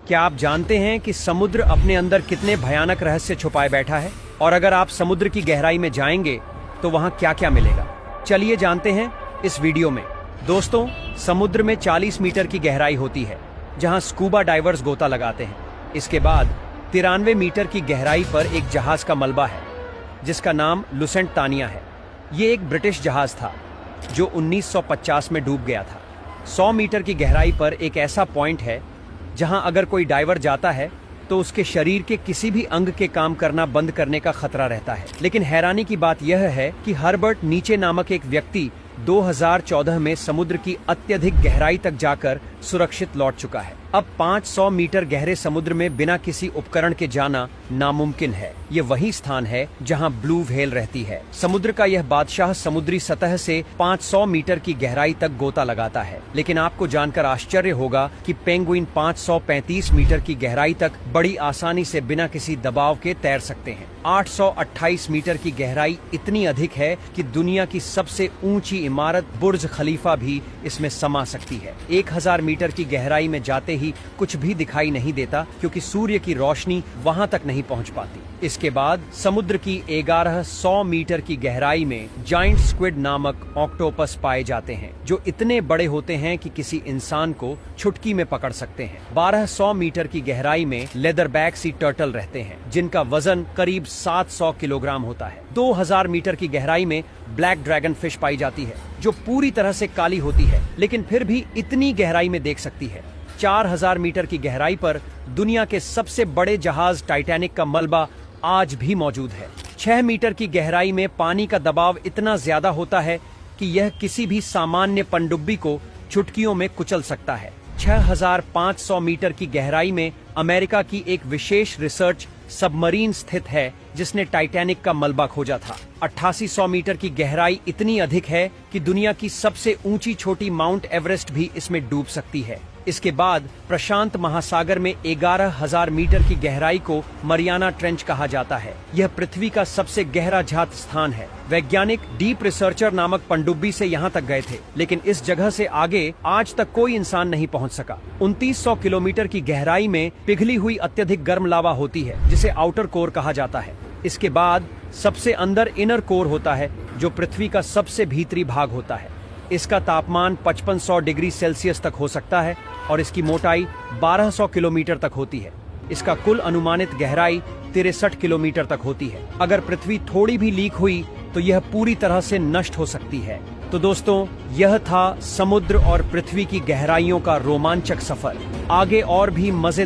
क्या आप जानते हैं कि समुद्र अपने अंदर कितने भयानक रहस्य छुपाए बैठा है? और अगर आप समुद्र की गहराई में जाएंगे तो वहां क्या क्या मिलेगा? चलिए जानते हैं इस वीडियो में। दोस्तों, समुद्र में 40 मीटर की गहराई होती है जहां स्कूबा डाइवर्स गोता लगाते हैं। इसके बाद 93 मीटर की गहराई पर एक जहाज का मलबा है जिसका नाम लुसेंट तानिया है। ये एक ब्रिटिश जहाज था जो 1950 में डूब गया था। 100 मीटर की गहराई पर एक ऐसा पॉइंट है जहां अगर कोई डाइवर जाता है तो उसके शरीर के किसी भी अंग के काम करना बंद करने का खतरा रहता है। लेकिन हैरानी की बात यह है कि हर्बर्ट नीचे नामक एक व्यक्ति 2014 में समुद्र की अत्यधिक गहराई तक जाकर सुरक्षित लौट चुका है। अब 500 मीटर गहरे समुद्र में बिना किसी उपकरण के जाना नामुमकिन है। ये वही स्थान है जहां ब्लू व्हेल रहती है। समुद्र का यह बादशाह समुद्री सतह से 500 मीटर की गहराई तक गोता लगाता है। लेकिन आपको जानकर आश्चर्य होगा कि पेंगुइन 535 मीटर की गहराई तक बड़ी आसानी से बिना किसी दबाव के तैर सकते हैं। 828 मीटर की गहराई इतनी अधिक है कि दुनिया की सबसे ऊंची इमारत बुर्ज खलीफा भी इसमें समा सकती है। 1000 मीटर की गहराई में जाते ही कुछ भी दिखाई नहीं देता क्योंकि सूर्य की रोशनी वहां तक नहीं पहुंच पाती। इसके बाद समुद्र की 1100 मीटर की गहराई में जाइंट स्क्विड नामक ऑक्टोपस पाए जाते हैं जो इतने बड़े होते हैं कि किसी इंसान को चुटकी में पकड़ सकते हैं। 1200 मीटर की गहराई में लेदरबैक सी टर्टल रहते हैं जिनका वजन करीब 700 किलोग्राम होता है। 2000 मीटर की गहराई में ब्लैक ड्रैगन फिश पाई जाती है जो पूरी तरह से काली होती है लेकिन फिर भी इतनी गहराई में देख सकती है। 4000 मीटर की गहराई पर दुनिया के सबसे बड़े जहाज टाइटैनिक का मलबा आज भी मौजूद है। 6 मीटर की गहराई में पानी का दबाव इतना ज्यादा होता है कि यह किसी भी सामान्य पनडुब्बी को चुटकियों में कुचल सकता है। 6500 मीटर की गहराई में अमेरिका की एक विशेष रिसर्च सबमरीन स्थित है जिसने टाइटैनिक का मलबा खोजा था। 8800 मीटर की गहराई इतनी अधिक है कि दुनिया की सबसे ऊंची छोटी माउंट एवरेस्ट भी इसमें डूब सकती है। इसके बाद प्रशांत महासागर में 11000 मीटर की गहराई को मरियाना ट्रेंच कहा जाता है। यह पृथ्वी का सबसे गहरा जात स्थान है। वैज्ञानिक डीप रिसर्चर नामक पनडुब्बी से यहाँ तक गए थे लेकिन इस जगह से आगे आज तक कोई इंसान नहीं पहुँच सका। 2900 किलोमीटर की गहराई में पिघली हुई अत्यधिक गर्म लावा होती है जिसे आउटर कोर कहा जाता है। इसके बाद सबसे अंदर इनर कोर होता है जो पृथ्वी का सबसे भीतरी भाग होता है। इसका तापमान 5500 डिग्री सेल्सियस तक हो सकता है और इसकी मोटाई 1200 किलोमीटर तक होती है। इसका कुल अनुमानित गहराई 63 किलोमीटर तक होती है। अगर पृथ्वी थोड़ी भी लीक हुई तो यह पूरी तरह से नष्ट हो सकती है। तो दोस्तों, यह था समुद्र और पृथ्वी की गहराइयों का रोमांचक सफर। आगे और भी मजेदार